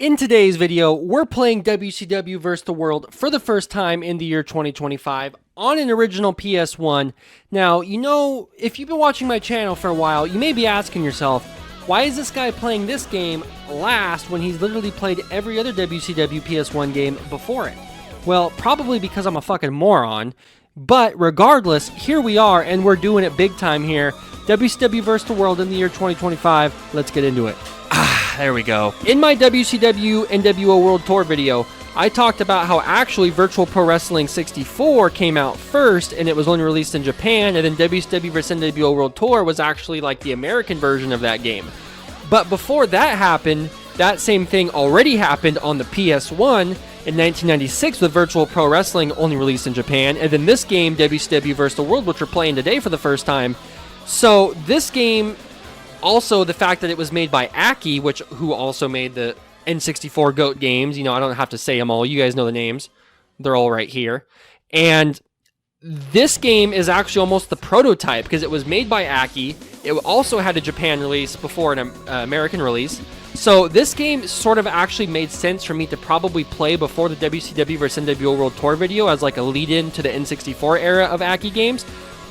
In today's video, we're playing WCW vs. The World for the first time in the year 2025 on an original PS1. Now, you know, if you've been watching my channel for a while, you may be asking yourself, why is this guy playing this game last when he's literally played every other WCW PS1 game before it? Well, probably because I'm a fucking moron. But regardless, here we are, and we're doing it big time here. WCW vs. The World in the year 2025. Let's get into it. There we go. In my WCW NWO World Tour video, I talked about how actually Virtual Pro Wrestling 64 came out first, and it was only released in Japan, and then WCW vs. NWO World Tour was actually like the American version of that game. But before that happened, that same thing already happened on the PS1 in 1996 with Virtual Pro Wrestling only released in Japan, and then this game, WCW vs. The World, which we're playing today for the first time. So this game, also the fact that it was made by AKI, who also made the N64 GOAT games, you know, I don't have to say them all, you guys know the names, they're all right here. And this game is actually almost the prototype because it was made by AKI. It also had a Japan release before an American release. So this game sort of actually made sense for me to probably play before the WCW vs. NWO World Tour video as like a lead-in to the N64 era of AKI games.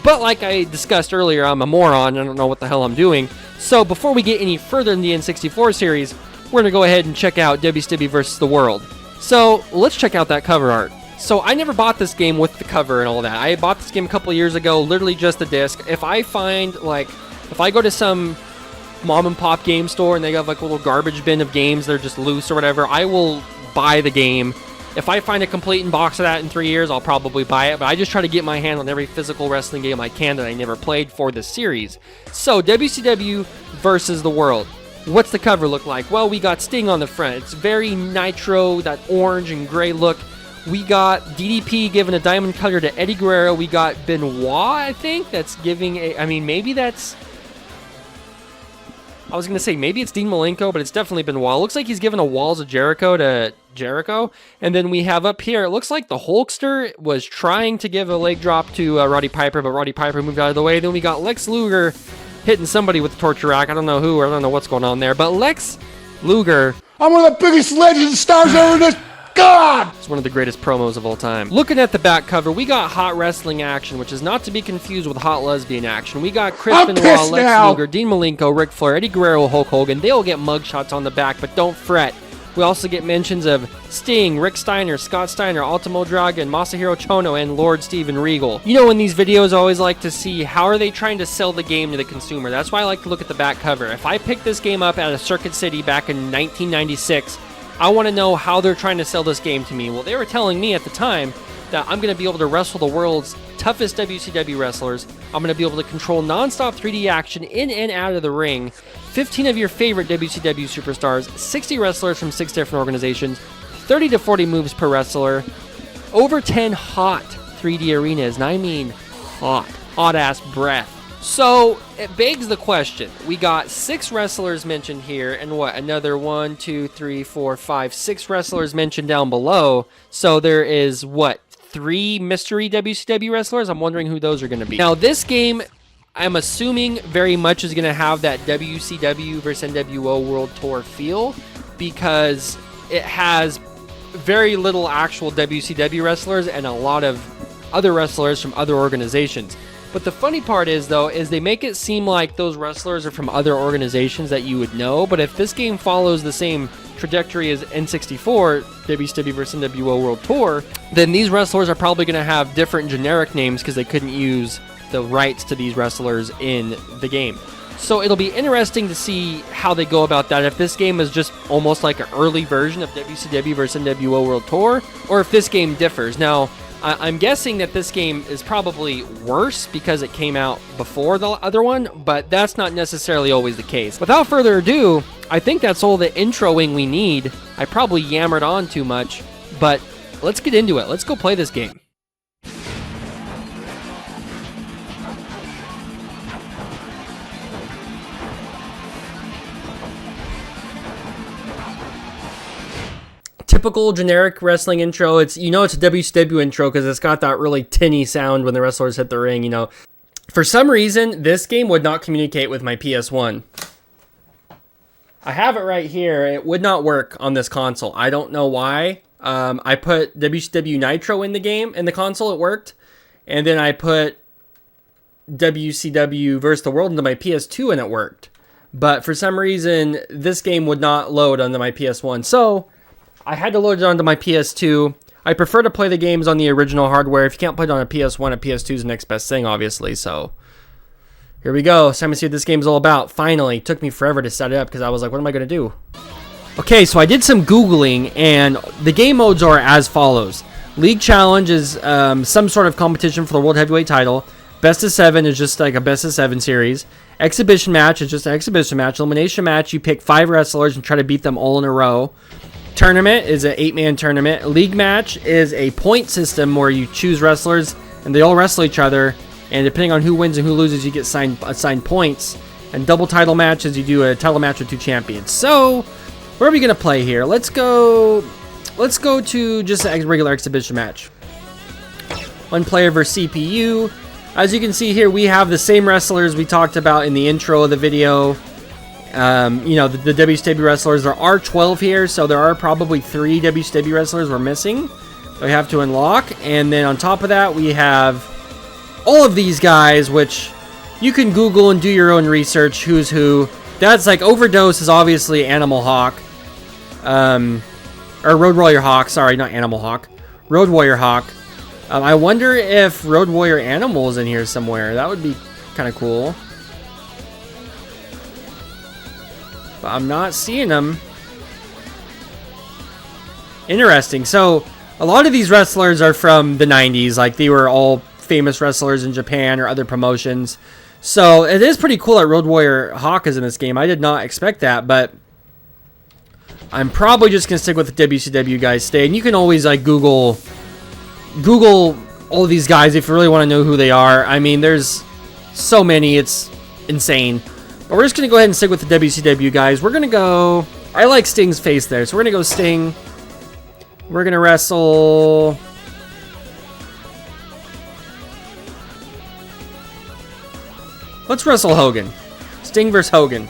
But like I discussed earlier, I'm a moron, I don't know what the hell I'm doing. So before we get any further in the N64 series, we're going to go ahead and check out WCW vs. The World. So let's check out that cover art. So I never bought this game with the cover and all that. I bought this game a couple years ago, literally just the disc. If I find, like, if I go to some mom and pop game store and they have like a little garbage bin of games, they're just loose or whatever, I will buy the game. If I find a complete in box of that in 3 years, I'll probably buy it, but I just try to get my hand on every physical wrestling game I can that I never played for this series. So, WCW vs. The World. What's the cover look like? Well, we got Sting on the front. It's very Nitro, that orange and gray look. We got DDP giving a diamond color to Eddie Guerrero. We got Benoit, I think, that's giving a... I mean, maybe that's... I was going to say, maybe it's Dean Malenko, but it's definitely Benoit. It looks like he's giving a Walls of Jericho to Jericho. And then we have up here, it looks like the Hulkster was trying to give a leg drop to Roddy Piper, but Roddy Piper moved out of the way. Then we got Lex Luger hitting somebody with the torture rack. I don't know who, or I don't know what's going on there. But Lex Luger... I'm one of the biggest legends stars ever in this... God! It's one of the greatest promos of all time. Looking at the back cover, we got hot wrestling action, which is not to be confused with hot lesbian action. We got Chris Benoit, Lex Luger, Dean Malenko, Ric Flair, Eddie Guerrero, Hulk Hogan. They all get mugshots on the back, but don't fret. We also get mentions of Sting, Rick Steiner, Scott Steiner, Ultimo Dragon, Masahiro Chono, and Lord Steven Regal. You know, in these videos, I always like to see how are they trying to sell the game to the consumer. That's why I like to look at the back cover. If I picked this game up at a Circuit City back in 1996, I want to know how they're trying to sell this game to me. Well, they were telling me at the time that I'm going to be able to wrestle the world's toughest WCW wrestlers. I'm going to be able to control non-stop 3D action in and out of the ring, 15 of your favorite WCW superstars, 60 wrestlers from 6 different organizations, 30 to 40 moves per wrestler, over 10 hot 3D arenas, and I mean hot-ass breath. So, it begs the question. We got 6 wrestlers mentioned here, and what, another 1, 2, 3, 4, 5, 6 wrestlers mentioned down below. So there is, what, 3 mystery WCW wrestlers? I'm wondering who those are going to be. Now, this game, I'm assuming very much is going to have that WCW vs. NWO World Tour feel, because it has very little actual WCW wrestlers and a lot of other wrestlers from other organizations. But the funny part is, though, is they make it seem like those wrestlers are from other organizations that you would know, but if this game follows the same trajectory as N64, WCW vs. NWO World Tour, then these wrestlers are probably going to have different generic names because they couldn't use the rights to these wrestlers in the game. So it'll be interesting to see how they go about that, if this game is just almost like an early version of WCW vs. NWO World Tour, or if this game differs. Now, I'm guessing that this game is probably worse because it came out before the other one, but that's not necessarily always the case. Without further ado, I think that's all the introing we need. I probably yammered on too much, but let's get into it. Let's go play this game. Typical generic wrestling intro. It's, you know, it's a WCW intro because it's got that really tinny sound when the wrestlers hit the ring, you know. For some reason, this game would not communicate with my PS1. I have it right here. It would not work on this console. I don't know why. I put WCW Nitro in the console. It worked. And then I put WCW VS The World into my PS2 and it worked. But for some reason, this game would not load onto my PS1. So I had to load it onto my PS2. I prefer to play the games on the original hardware. If you can't play it on a PS1, a PS2 is the next best thing, obviously. So here we go. It's time to see what this game's all about. Finally, it took me forever to set it up because I was like, what am I going to do? Okay, so I did some Googling, and the game modes are as follows. League Challenge is some sort of competition for the World Heavyweight title. Best of 7 is just like a best of 7 series. Exhibition match is just an exhibition match. Elimination match, you pick 5 wrestlers and try to beat them all in a row. Tournament is an 8-man tournament. League match is a point system where you choose wrestlers and they all wrestle each other. And depending on who wins and who loses, you get assigned points. And double title matches, you do a title match with 2 champions. So, where are we going to play here? Let's go to just a regular exhibition match. 1 player versus CPU. As you can see here, we have the same wrestlers we talked about in the intro of the video. You know, the WCW wrestlers. There are 12 here, so there are probably 3 WCW wrestlers we're missing. We have to unlock. And then on top of that, we have all of these guys, which you can Google and do your own research. Who's who? That's like Overdose is obviously Animal Hawk. Or Road Warrior Hawk. Sorry, not Animal Hawk. Road Warrior Hawk. I wonder if Road Warrior Animal is in here somewhere. That would be kind of cool. But I'm not seeing them. Interesting. So, a lot of these wrestlers are from the 90s. Like, they were all famous wrestlers in Japan or other promotions. So, it is pretty cool that Road Warrior Hawk is in this game. I did not expect that, but I'm probably just going to stick with the WCW guys stay. And you can always, like, Google all these guys if you really want to know who they are. I mean, there's so many. It's insane. But we're just going to go ahead and stick with the WCW guys. We're going to go... I like Sting's face there. So we're going to go Sting. We're going to wrestle... Let's wrestle Hogan. Sting versus Hogan.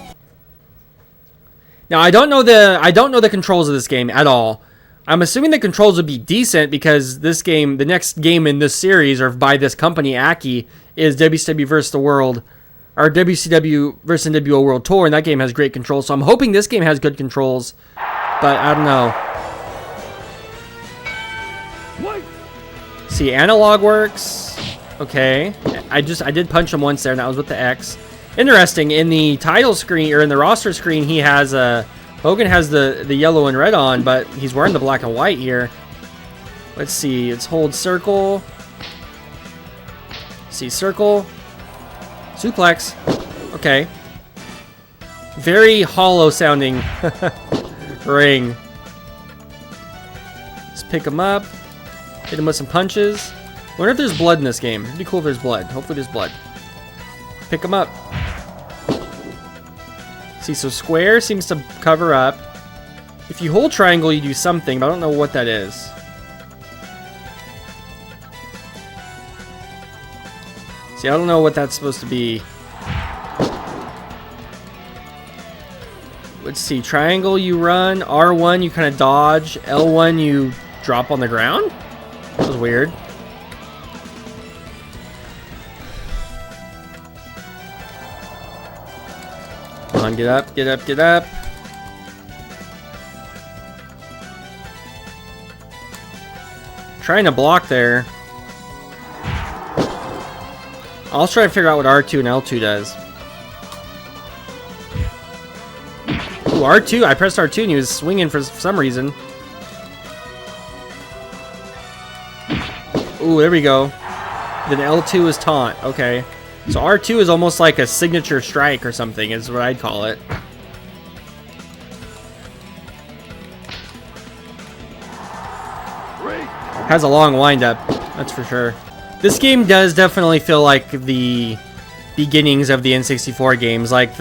Now, I don't know the controls of this game at all. I'm assuming the controls would be decent because this game, the next game in this series, or by this company, AKI, is WCW vs. The World, or WCW vs. NWO World Tour, and that game has great controls. So I'm hoping this game has good controls, but I don't know. See, analog works. Okay, I did punch him once there, and that was with the X. Interesting. In the title screen or in the roster screen, he has Hogan has the yellow and red on, but he's wearing the black and white here. Let's see. It's hold circle. See, circle. Suplex. Okay. Very hollow sounding ring. Let's pick him up. Hit him with some punches. Wonder if there's blood in this game. It'd be cool if there's blood. Hopefully there's blood. Pick him up. See, so square seems to cover up. If you hold triangle, you do something, but I don't know what that is. See, I don't know what that's supposed to be. Let's see. Triangle, you run. R1, you kind of dodge. L1, you drop on the ground? That was weird. Come on, get up, get up, get up. Trying to block there. I'll try to figure out what R2 and L2 does. Ooh, R2, I pressed R2 and he was swinging for some reason. Ooh, there we go. Then L2 is taunt, okay. So R2 is almost like a signature strike or something, is what I'd call it. Has a long windup, that's for sure. This game does definitely feel like the beginnings of the N64 games. Like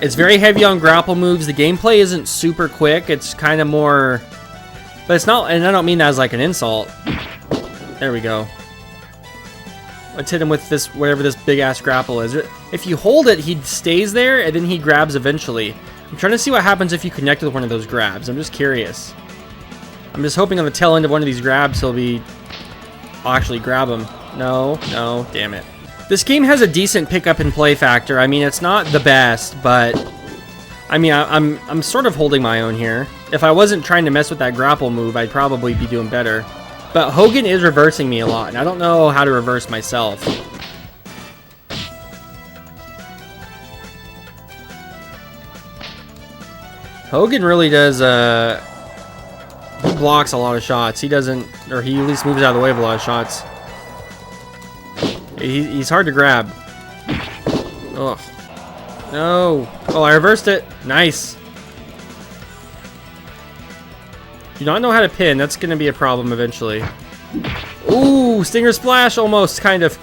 it's very heavy on grapple moves. The gameplay isn't super quick. It's kind of more, but it's not, and I don't mean that as like an insult. There we go. Let's hit him with this, whatever this big-ass grapple is. If you hold it, he stays there, and then he grabs eventually. I'm trying to see what happens if you connect with one of those grabs. I'm just curious. I'm just hoping on the tail end of one of these grabs, I'll actually grab him. No, damn it. This game has a decent pick-up and play factor. I mean, it's not the best, but... I mean, I'm sort of holding my own here. If I wasn't trying to mess with that grapple move, I'd probably be doing better. But Hogan is reversing me a lot, and I don't know how to reverse myself. Hogan really does, he blocks a lot of shots. He doesn't, or he at least moves out of the way of a lot of shots. He's hard to grab. Ugh. No. Oh, I reversed it. Nice. Do not know how to pin. That's going to be a problem eventually. Ooh, Stinger Splash almost, kind of.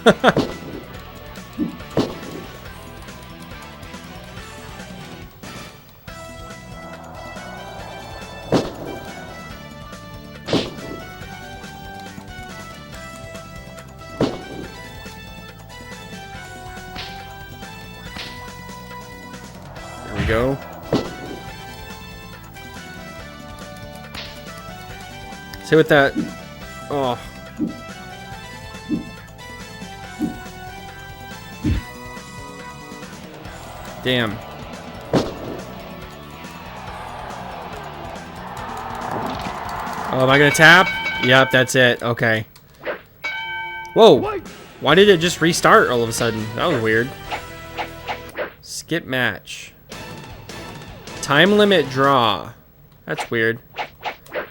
There we go. See with that. Oh. Damn. Oh, am I gonna tap? Yep, that's it. Okay. Whoa. Why did it just restart all of a sudden? That was weird. Skip match. Time limit draw. That's weird.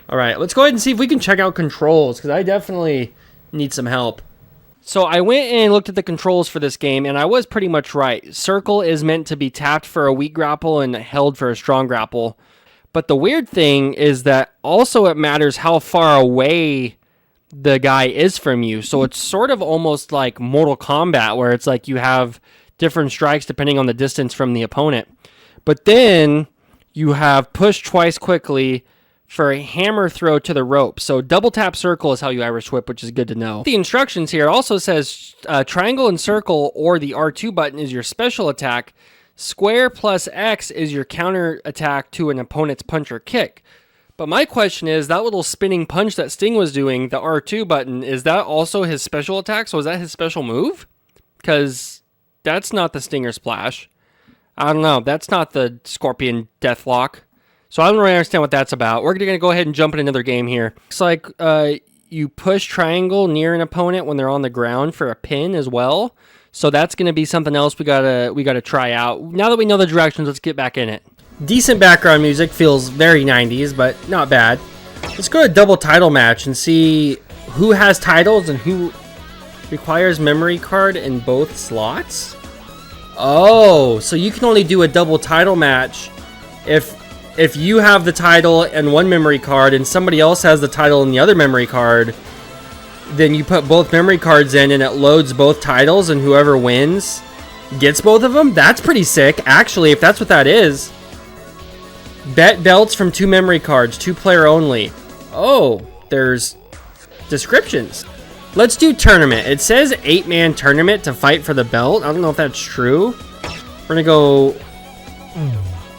Alright, let's go ahead and see if we can check out controls, because I definitely need some help. So I went and looked at the controls for this game, and I was pretty much right. Circle is meant to be tapped for a weak grapple and held for a strong grapple. But the weird thing is that also it matters how far away the guy is from you. So it's sort of almost like Mortal Kombat, where it's like you have different strikes depending on the distance from the opponent. But then you have push twice quickly for a hammer throw to the rope. So double tap circle is how you Irish whip, which is good to know. The instructions here also says triangle and circle or the R2 button is your special attack. Square plus X is your counter attack to an opponent's punch or kick. But my question is, that little spinning punch that Sting was doing, the R2 button, is that also his special attack? So is that his special move? Because that's not the Stinger Splash. I don't know. That's not the Scorpion Deathlock. So I don't really understand what that's about. We're going to go ahead and jump in another game here. Looks like you push triangle near an opponent when they're on the ground for a pin as well. So that's going to be something else we gotta try out. Now that we know the directions, let's get back in it. Decent background music, feels very 90s, but not bad. Let's go to a double title match and see who has titles and who requires memory card in both slots. Oh, so you can only do a double title match if you have the title and one memory card and somebody else has the title and the other memory card. Then you put both memory cards in and it loads both titles, and whoever wins gets both of them. That's pretty sick, actually, if that's what that is. Bet belts from 2 memory cards, 2 player only. Oh, there's descriptions. Let's do tournament. It says 8-man tournament to fight for the belt. I don't know if that's true. We're gonna go...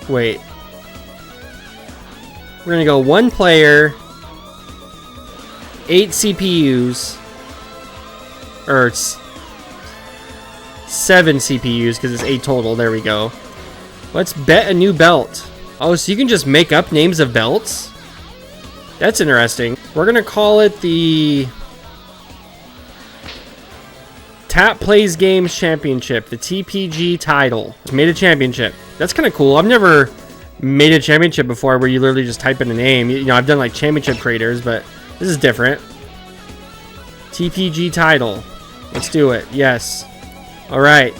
Wait. We're gonna go 1 player... 8 CPUs, or 7 CPUs, because it's 8 total. There we go. Let's bet a new belt. Oh, so you can just make up names of belts? That's interesting. We're going to call it the Tap Plays Games Championship, the TPG title. It's made a championship. That's kind of cool. I've never made a championship before where you literally just type in a name. You know, I've done like championship creators, but this is different. TPG title. Let's do it. Yes. Alright.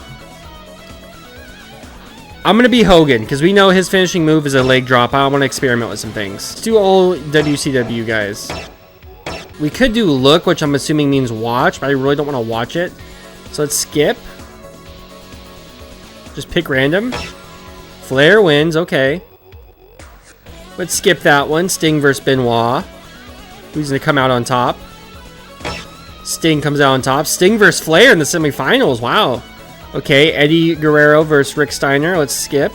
I'm going to be Hogan, because we know his finishing move is a leg drop. I want to experiment with some things. Let's do all WCW, guys. We could do look, which I'm assuming means watch, but I really don't want to watch it. So let's skip. Just pick random. Flair wins. Okay. Let's skip that one. Sting versus Benoit. Who's going to come out on top? Sting comes out on top. Sting versus Flair in the semifinals. Wow. Okay, Eddie Guerrero versus Rick Steiner. Let's skip.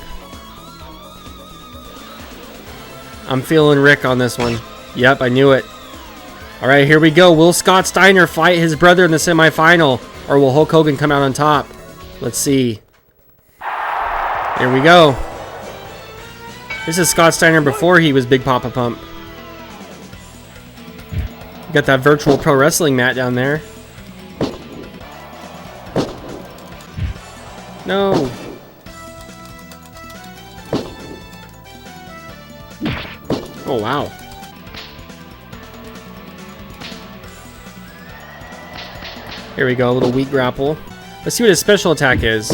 I'm feeling Rick on this one. Yep, I knew it. All right, here we go. Will Scott Steiner fight his brother in the semifinal? Or will Hulk Hogan come out on top? Let's see. Here we go. This is Scott Steiner before he was Big Papa Pump. Got that virtual pro wrestling mat down there. No. Oh, wow. Here we go, a little weak grapple. Let's see what his special attack is.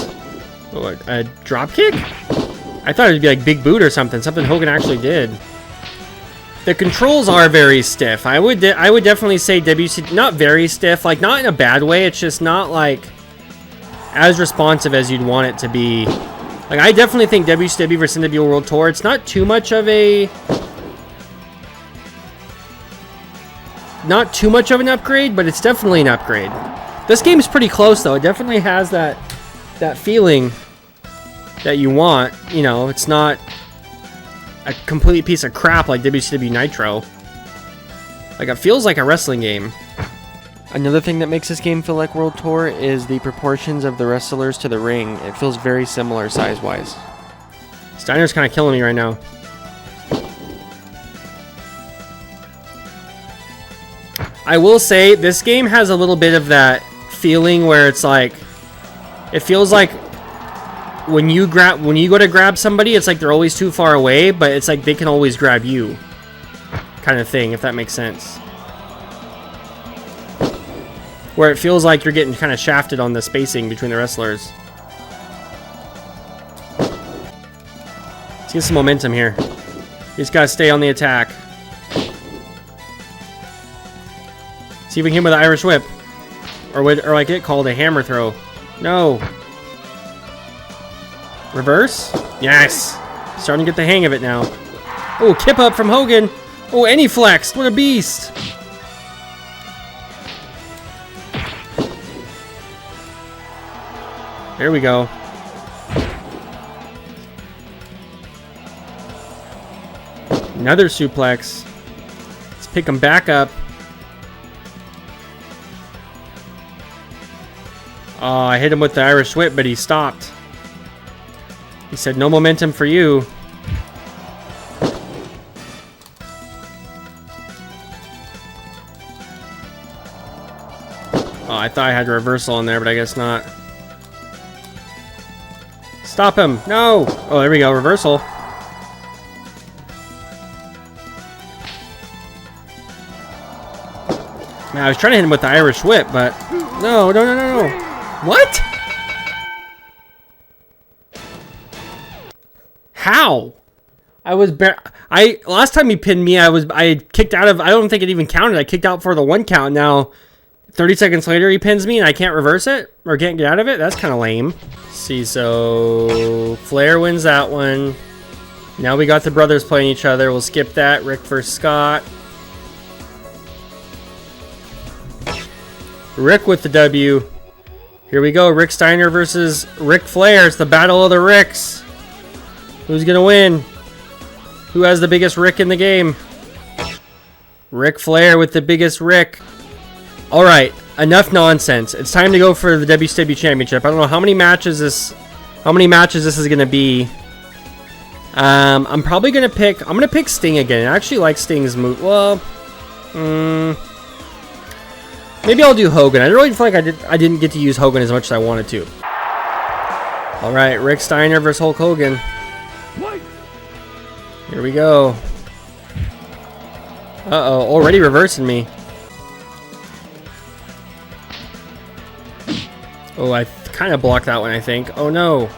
Oh, a drop kick? I thought it'd be like big boot or something. Something Hogan actually did. The controls are very stiff. I would definitely say WCW, not very stiff, like not in a bad way. It's just not like as responsive as you'd want it to be. Like I definitely think WCW vs NWO World Tour, it's not too much of an upgrade, but it's definitely an upgrade. This game's pretty close though. It definitely has that feeling that you want. You know, it's not a complete piece of crap like WCW Nitro. Like, it feels like a wrestling game. Another thing that makes this game feel like World Tour is the proportions of the wrestlers to the ring. It feels very similar size-wise. Steiner's kind of killing me right now. I will say, this game has a little bit of that feeling where it's like, it feels like when you go to grab somebody, it's like they're always too far away, but it's like they can always grab you, kind of thing, if that makes sense. Where it feels like you're getting kind of shafted on the spacing between the wrestlers. Let's get some momentum here. You just gotta stay on the attack. See if we can hit him with the Irish whip, or like it called a hammer throw. No. Reverse? Yes. Starting to get the hang of it now. Oh, kip up from Hogan. Oh, and he flexed. What a beast. There we go. Another suplex. Let's pick him back up. Oh, I hit him with the Irish whip, but he stopped. He said, no momentum for you. Oh, I thought I had a reversal on there, but I guess not. Stop him. No. Oh, there we go. Reversal. Man, I was trying to hit him with the Irish whip, but no. What? How? Last time he pinned me, I kicked out of, I don't think it even counted. I kicked out for the 1 count. Now 30 seconds later he pins me and I can't reverse it or can't get out of it. That's kind of lame. See, so Flair wins that one. Now we got the brothers playing each other. We'll skip that. Rick versus Scott. Rick with the W. Here we go. Rick Steiner versus Ric Flair. It's the battle of the Ricks. Who's gonna win? Who has the biggest Rick in the game? Ric Flair with the biggest Rick. Alright, enough nonsense. It's time to go for the WCW Championship. I don't know how many matches this is gonna be. I'm probably gonna pick Sting again. I actually like Sting's move. Well, maybe I'll do Hogan. I really feel like I didn't get to use Hogan as much as I wanted to. Alright, Rick Steiner versus Hulk Hogan. Here we go. Uh-oh, already reversing me. Oh, I kind of blocked that one, I think. Oh, no.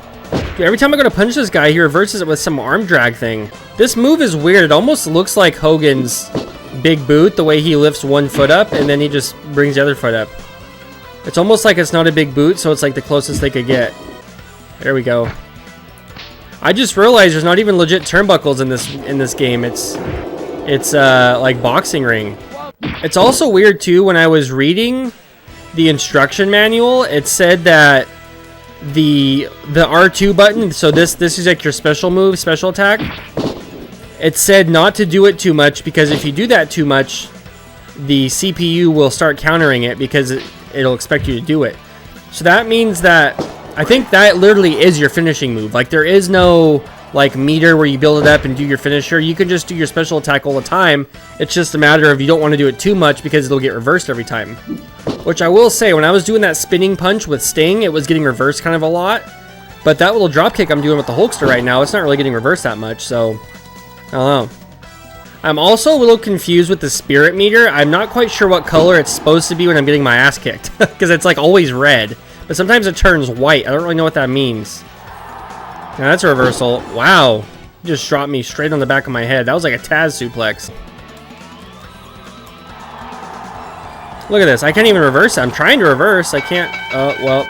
Dude, every time I go to punch this guy, he reverses it with some arm drag thing. This move is weird. It almost looks like Hogan's big boot, the way he lifts one foot up, and then he just brings the other foot up. It's almost like it's not a big boot, so it's like the closest they could get. There we go. I just realized there's not even legit turnbuckles in this game. It's like boxing ring. It's also weird too, when I was reading the instruction manual, it said that the R2 button, so this is like your special move, special attack. It said not to do it too much, because if you do that too much, the CPU will start countering it because it'll expect you to do it. So that means that I think that literally is your finishing move. Like, there is no like meter where you build it up and do your finisher. You can just do your special attack all the time. It's just a matter of you don't want to do it too much because it'll get reversed every time. Which I will say, when I was doing that spinning punch with Sting, it was getting reversed kind of a lot. But that little drop kick I'm doing with the Hulkster right now, it's not really getting reversed that much, so I don't know. I'm also a little confused with the spirit meter. I'm not quite sure what color it's supposed to be when I'm getting my ass kicked, because it's like always red, but sometimes it turns white. I don't really know what that means. Now that's a reversal. Wow. You just dropped me straight on the back of my head. That was like a Taz suplex. Look at this. I can't even reverse it. I'm trying to reverse. I can't. Well,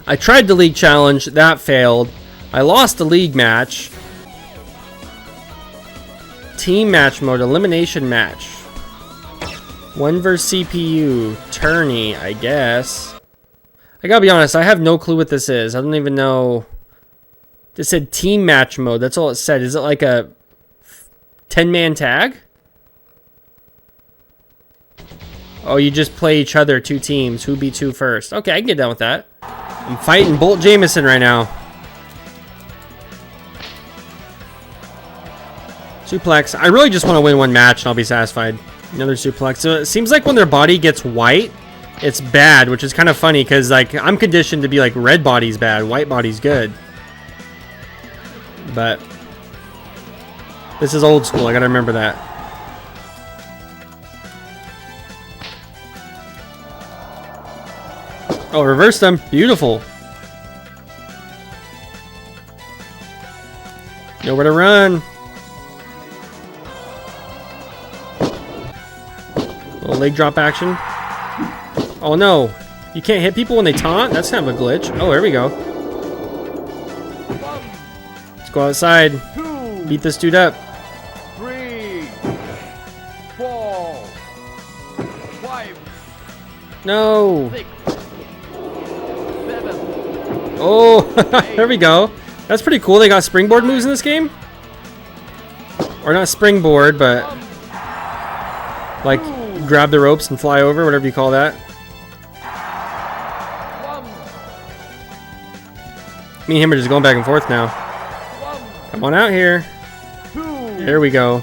I tried the league challenge. That failed. I lost the league match. Team match mode. Elimination match. 1 versus CPU. Tourney, I guess. I gotta be honest. I have no clue what this is. I don't even know. It said team match mode. That's all it said. Is it like a 10-man tag? Oh, you just play each other, 2 teams. Who beats who first? Okay, I can get down with that. I'm fighting Bolt Jameson right now. Suplex. I really just want to win one match and I'll be satisfied. Another suplex. So it seems like when their body gets white, it's bad, which is kind of funny because like I'm conditioned to be like red body's bad, white body's good. But this is old school. I gotta remember that. Oh, reversed them. Beautiful. Nowhere to run. Little leg drop action. Oh no. You can't hit people when they taunt? That's kind of a glitch. Oh, there we go. Go outside. 2, Beat this dude up. 3, 4, 5, No. 6, 7. Oh, there we go. That's pretty cool. They got springboard moves in this game. Or not springboard, but like grab the ropes and fly over, whatever you call that. Me and him are just going back and forth now. Come on out here. 2, There we go.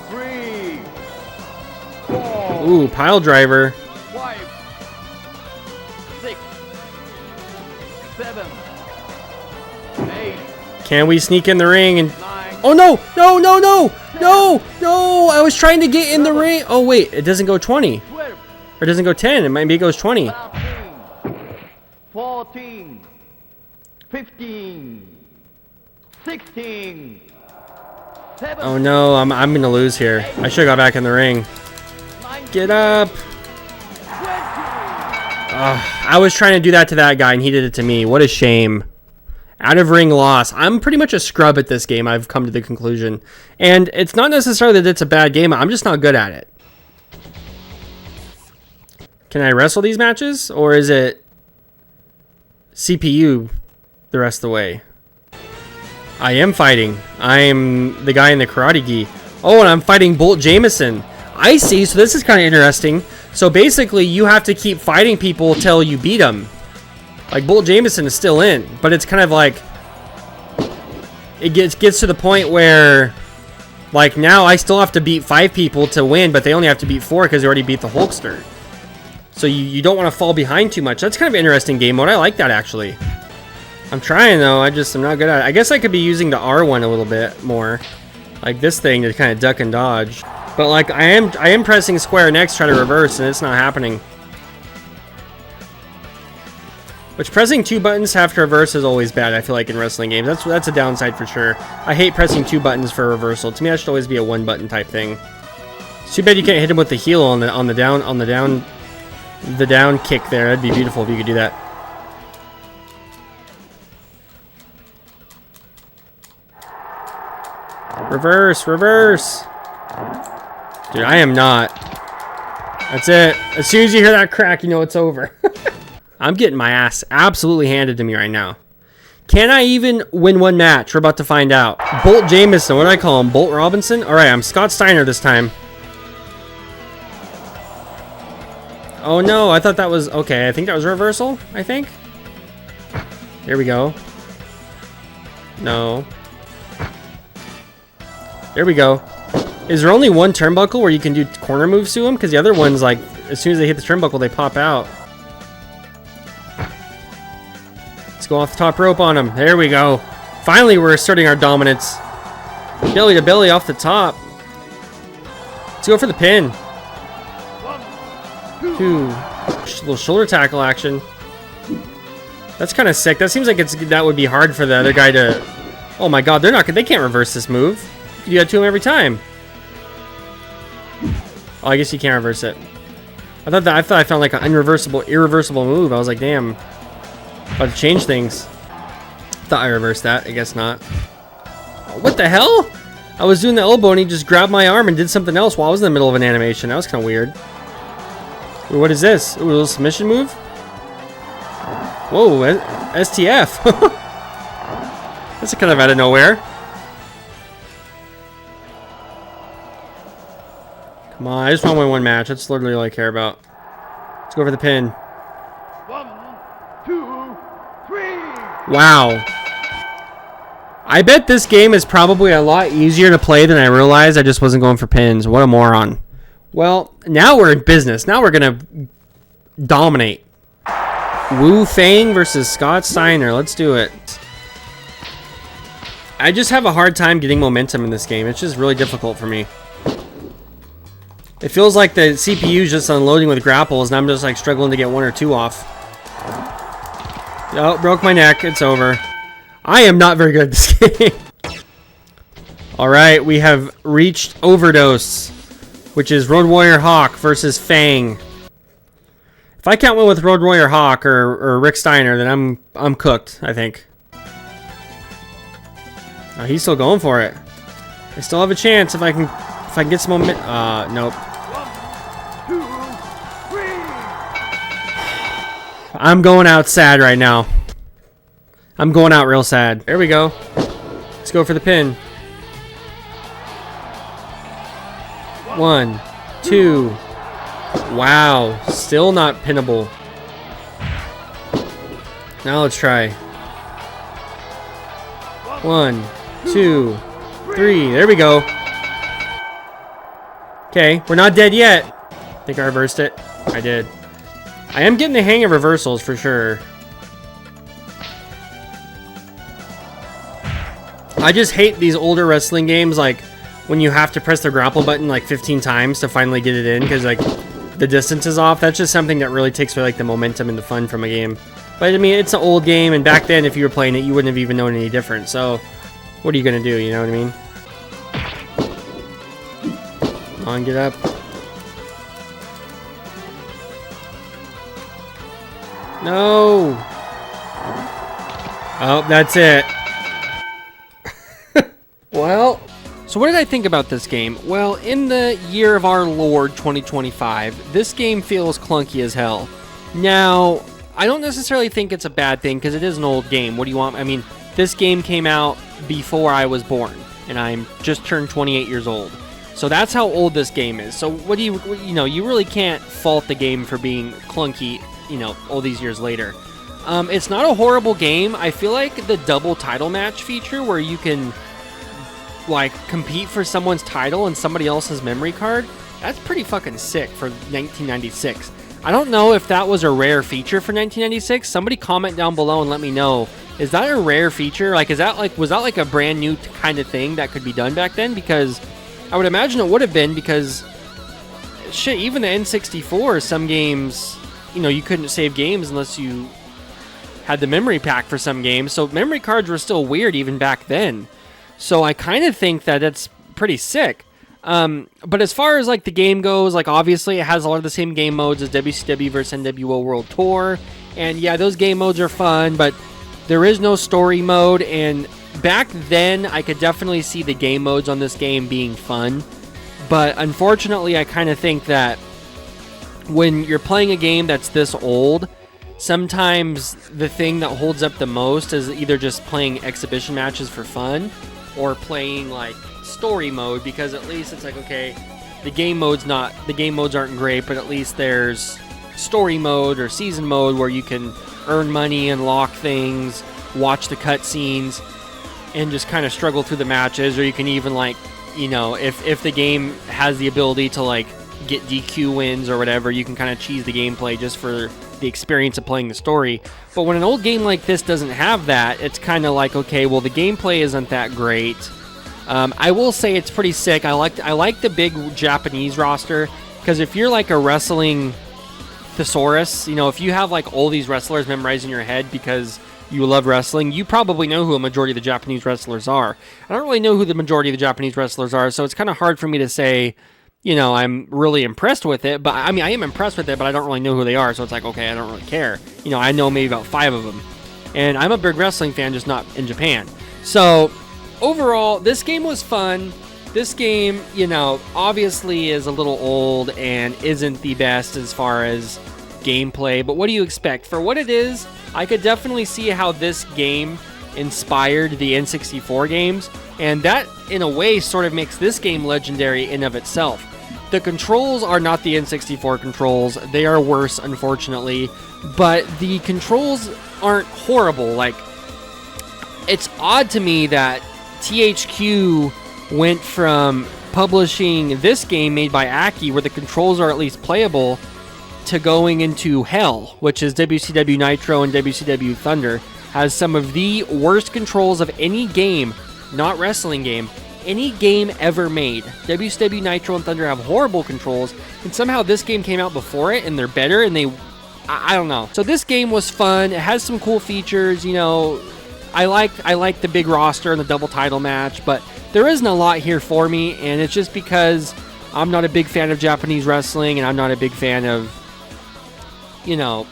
3, 4, Ooh, pile driver. 5, 6, 7, 8, Can we sneak in the ring and... 9. Oh no! No, no, no! No! No! I was trying to get in the ring. Oh wait, it doesn't go 20. 12, Or it doesn't go 10. Maybe it goes 20. 13, 14, 15, 16, 17. Oh no, I'm gonna lose here. I should have got back in the ring. 19, Get up! 20. I was trying to do that to that guy and he did it to me. What a shame. Out of ring loss. I'm pretty much a scrub at this game, I've come to the conclusion. And it's not necessarily that it's a bad game, I'm just not good at it. Can I wrestle these matches? Or is it CPU the rest of the way? I am fighting. I am the guy in the karate gi. Oh, and I'm fighting Bolt Jameson. I see, so this is kind of interesting. So basically, you have to keep fighting people till you beat them. Like, Bolt Jameson is still in, but it's kind of like... It gets to the point where... Like, now I still have to beat 5 people to win, but they only have to beat 4 because they already beat the Hulkster. So you don't want to fall behind too much. That's kind of an interesting game mode. I like that, actually. I'm trying, though. I'm not good at it. I guess I could be using the R1 a little bit more. Like this thing to kind of duck and dodge. But, like, I am pressing square next, trying to reverse, and it's not happening. Which, pressing 2 buttons after reverse is always bad, I feel like, in wrestling games. That's a downside for sure. I hate pressing 2 buttons for reversal. To me, that should always be a 1-button type thing. It's too bad you can't hit him with the heel on the down kick there. That'd be beautiful if you could do that. Reverse, reverse. Dude, I am not That's it. As soon as you hear that crack, you know it's over. I'm getting my ass absolutely handed to me right now. Can I even win one match? We're about to find out. Bolt Jameson. What do I call him? Bolt Robinson? All right, I'm Scott Steiner this time. Oh, no. I thought that was... Okay, I think that was reversal, I think. Here we go. No. There we go. Is there only one turnbuckle where you can do corner moves to them? Because the other ones, like, as soon as they hit the turnbuckle, they pop out. Let's go off the top rope on him. There we go. Finally, we're asserting our dominance. Belly to belly off the top. Let's go for the pin. 2. Little shoulder tackle action. That's kind of sick. That seems like that would be hard for the other guy to... Oh my god, they can't reverse this move. You do that to him every time. Oh, I guess you can't reverse it. I thought I found like an irreversible move. I was like, damn. About to change things. Thought I reversed that. I guess not. Oh, what the hell? I was doing the elbow and he just grabbed my arm and did something else while I was in the middle of an animation. That was kind of weird. Ooh, what is this? Ooh, a little submission move? Whoa, STF. That's kind of out of nowhere. Come on, I just want to win one match. That's literally all I care about. Let's go for the pin. 1, 2, 3. Wow. I bet this game is probably a lot easier to play than I realized. I just wasn't going for pins. What a moron. Well, now we're in business. Now we're going to dominate. Wu Fang versus Scott Steiner. Let's do it. I just have a hard time getting momentum in this game. It's just really difficult for me. It feels like the CPU is just unloading with grapples, and I'm just like struggling to get 1 or 2 off. Oh, broke my neck. It's over. I am not very good at this game. Alright, we have reached Overdose, which is Road Warrior Hawk versus Fang. If I can't win with Road Warrior Hawk or Rick Steiner, then I'm cooked, I think. Oh, he's still going for it. I still have a chance if I can get some momentum. Nope. 1, 2, 3. I'm going out sad right now. I'm going out real sad. There we go. Let's go for the pin. 1, 2. Wow. Still not pinnable. Now let's try. 1, 2, 3. There we go. Okay, we're not dead yet. I think I reversed it. I did. I am getting the hang of reversals for sure. I just hate these older wrestling games, like when you have to press the grapple button like 15 times to finally get it in because like the distance is off. That's just something that really takes away like the momentum and the fun from a game. But I mean, it's an old game, and back then if you were playing it, you wouldn't have even known any different. So what are you gonna do? You know what I mean? Come on, get up. No. Oh, that's it. Well, so what did I think about this game? Well, in the year of our Lord 2025, this game feels clunky as hell. Now, I don't necessarily think it's a bad thing because it is an old game. What do you want? I mean, this game came out before I was born, and I'm just turned 28 years old. So that's how old this game is. So what do you really can't fault the game for being clunky, all these years later. It's not a horrible game. I feel like the double title match feature where you can like compete for someone's title and somebody else's memory card, that's pretty fucking sick for 1996. I don't know if that was a rare feature for 1996. Somebody comment down below and let me know. Is that a rare feature? Like, was that like a brand new kind of thing that could be done back then? Because I would imagine it would have been, because shit, even the N64, some games, you couldn't save games unless you had the memory pack for some games. So memory cards were still weird even back then. So I kind of think that it's pretty sick. But as far as like the game goes, like obviously it has a lot of the same game modes as WCW vs NWO World Tour. And yeah, those game modes are fun, but there is no story mode. And back then I could definitely see the game modes on this game being fun. But unfortunately, I kind of think that when you're playing a game that's this old, sometimes the thing that holds up the most is either just playing exhibition matches for fun or playing like story mode, because at least it's like, okay, the game modes aren't great, but at least there's story mode or season mode where you can earn money, unlock things, watch the cutscenes, and just kind of struggle through the matches. Or you can even, like, you know, if the game has the ability to like get DQ wins or whatever, you can kind of cheese the gameplay just for the experience of playing the story. But when an old game like this doesn't have that, it's kind of like, okay, well, the gameplay isn't that great. I will say it's pretty sick. I like the big Japanese roster, because if you're like a wrestling thesaurus, you know, if you have like all these wrestlers memorized in your head because you love wrestling, you probably know who a majority of the Japanese wrestlers are. I don't really know who the majority of the Japanese wrestlers are, so it's kind of hard for me to say, you know, I'm really impressed with it. But I mean, I am impressed with it, but I don't really know who they are, so it's like, okay, I don't really care. You know, I know maybe about 5 of them. And I'm a big wrestling fan, just not in Japan. So overall, this game was fun. This game, you know, obviously is a little old and isn't the best as far as gameplay, but what do you expect? For what it is, I could definitely see how this game inspired the N64 games, and that, in a way, sort of makes this game legendary in of itself. The controls are not the N64 controls. They are worse, unfortunately, but the controls aren't horrible. Like, it's odd to me that THQ went from publishing this game made by AKI, where the controls are at least playable, to going into hell, which is WCW Nitro and WCW Thunder, has some of the worst controls of any game, not wrestling game, any game ever made. WCW Nitro and Thunder have horrible controls, and somehow this game came out before it, and they're better, and I don't know. So this game was fun. It has some cool features, you know. I like the big roster and the double title match, but there isn't a lot here for me, and it's just because I'm not a big fan of Japanese wrestling, and I'm not a big fan of, you know,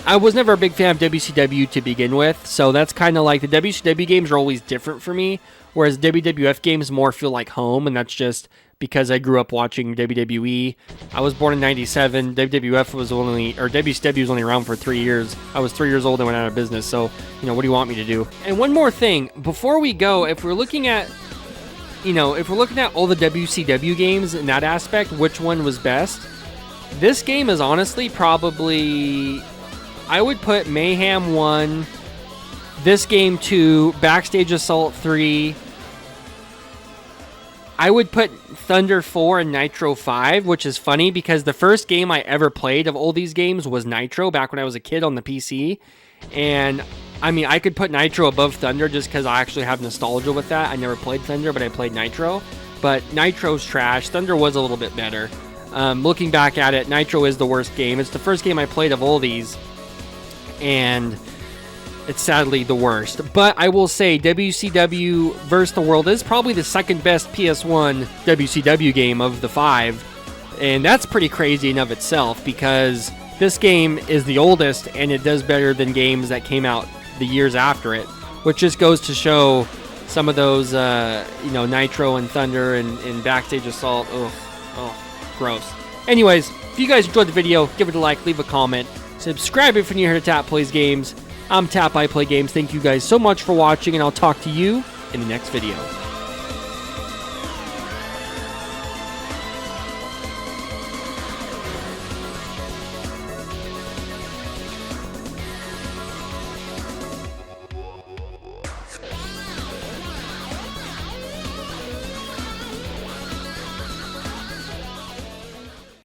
I was never a big fan of WCW to begin with, so that's kind of like, the WCW games are always different for me, whereas WWF games more feel like home, and that's just because I grew up watching WWE. I was born in 97. WCW was only around for 3 years. I was 3 years old and went out of business, so, you know, what do you want me to do? And one more thing, before we go, if we're looking at all the WCW games in that aspect, which one was best? This game is honestly probably, I would put Mayhem 1, this game 2, Backstage Assault 3. I would put Thunder 4 and Nitro 5, which is funny because the first game I ever played of all these games was Nitro back when I was a kid on the PC. And I mean, I could put Nitro above Thunder just because I actually have nostalgia with that. I never played Thunder, but I played Nitro. But Nitro's trash. Thunder was a little bit better. Looking back at it, Nitro is the worst game. It's the first game I played of all these, and it's sadly the worst. But I will say WCW VS The World is probably the second best PS1 WCW game of the 5. And that's pretty crazy in of itself, because this game is the oldest and it does better than games that came out the years after it, which just goes to show some of those, you know, Nitro and Thunder and Backstage Assault. Oh, gross. Anyways, if you guys enjoyed the video, give it a like, leave a comment, subscribe if you're new here to Tap Plays Games. I'm Tap, I Play Games. Thank you guys so much for watching, and I'll talk to you in the next video.